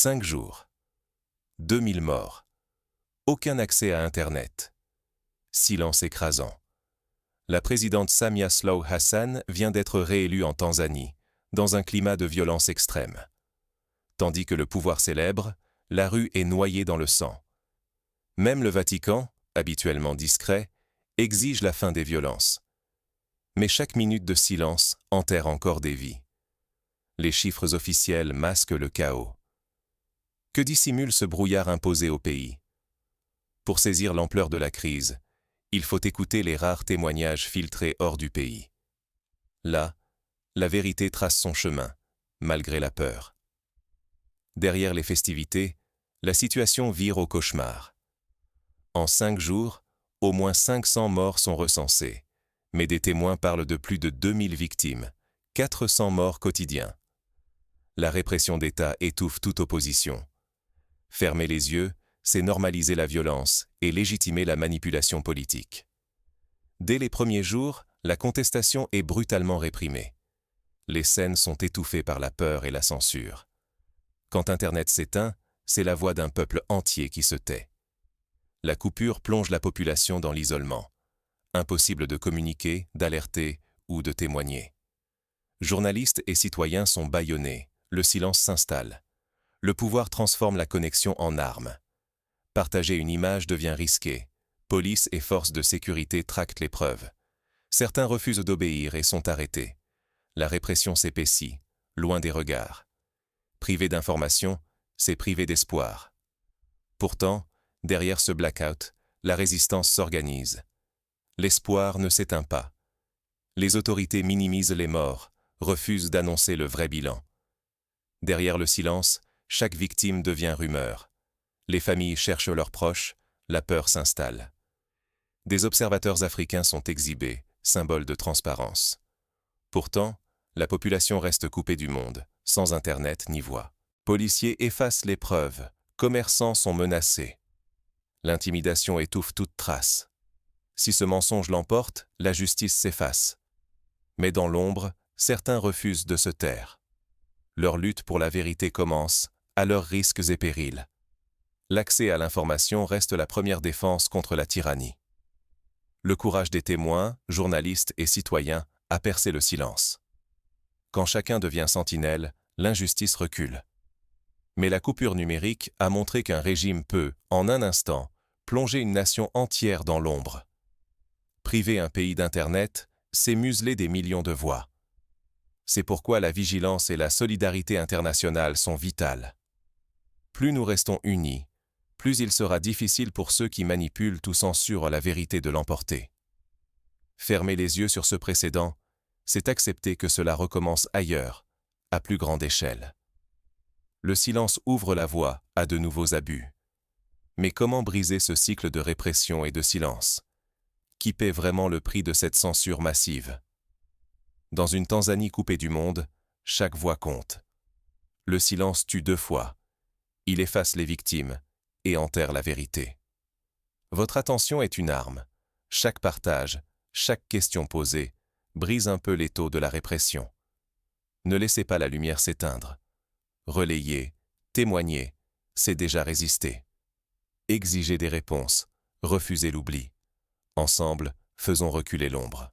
5 jours. 2000 morts. Aucun accès à Internet. Silence écrasant. La présidente Samia Suluhu Hassan vient d'être réélue en Tanzanie, dans un climat de violence extrême. Tandis que le pouvoir célèbre, la rue est noyée dans le sang. Même le Vatican, habituellement discret, exige la fin des violences. Mais chaque minute de silence enterre encore des vies. Les chiffres officiels masquent le chaos. Que dissimule ce brouillard imposé au pays? Pour saisir l'ampleur de la crise, il faut écouter les rares témoignages filtrés hors du pays. Là, la vérité trace son chemin, malgré la peur. Derrière les festivités, la situation vire au cauchemar. En 5 jours, au moins 500 morts sont recensés, mais des témoins parlent de plus de 2000 victimes, 400 morts quotidiens. La répression d'État étouffe toute opposition. Fermer les yeux, c'est normaliser la violence et légitimer la manipulation politique. Dès les premiers jours, la contestation est brutalement réprimée. Les scènes sont étouffées par la peur et la censure. Quand Internet s'éteint, c'est la voix d'un peuple entier qui se tait. La coupure plonge la population dans l'isolement. Impossible de communiquer, d'alerter ou de témoigner. Journalistes et citoyens sont bâillonnés, le silence s'installe. Le pouvoir transforme la connexion en arme. Partager une image devient risqué. Police et forces de sécurité tractent les preuves. Certains refusent d'obéir et sont arrêtés. La répression s'épaissit, loin des regards. Priver d'information, c'est priver d'espoir. Pourtant, derrière ce blackout, la résistance s'organise. L'espoir ne s'éteint pas. Les autorités minimisent les morts, refusent d'annoncer le vrai bilan. Derrière le silence, chaque victime devient rumeur. Les familles cherchent leurs proches, la peur s'installe. Des observateurs africains sont exhibés, symbole de transparence. Pourtant, la population reste coupée du monde, sans Internet ni voix. Policiers effacent les preuves, commerçants sont menacés. L'intimidation étouffe toute trace. Si ce mensonge l'emporte, la justice s'efface. Mais dans l'ombre, certains refusent de se taire. Leur lutte pour la vérité commence, à leurs risques et périls. L'accès à l'information reste la première défense contre la tyrannie. Le courage des témoins, journalistes et citoyens a percé le silence. Quand chacun devient sentinelle, l'injustice recule. Mais la coupure numérique a montré qu'un régime peut, en un instant, plonger une nation entière dans l'ombre. Priver un pays d'Internet, c'est museler des millions de voix. C'est pourquoi la vigilance et la solidarité internationale sont vitales. Plus nous restons unis, plus il sera difficile pour ceux qui manipulent ou censurent la vérité de l'emporter. Fermer les yeux sur ce précédent, c'est accepter que cela recommence ailleurs, à plus grande échelle. Le silence ouvre la voie à de nouveaux abus. Mais comment briser ce cycle de répression et de silence? Qui paie vraiment le prix de cette censure massive? Dans une Tanzanie coupée du monde, chaque voix compte. Le silence tue 2 fois. Il efface les victimes et enterre la vérité. Votre attention est une arme. Chaque partage, chaque question posée, brise un peu l'étau de la répression. Ne laissez pas la lumière s'éteindre. Relayez, témoignez, c'est déjà résister. Exigez des réponses, refusez l'oubli. Ensemble, faisons reculer l'ombre.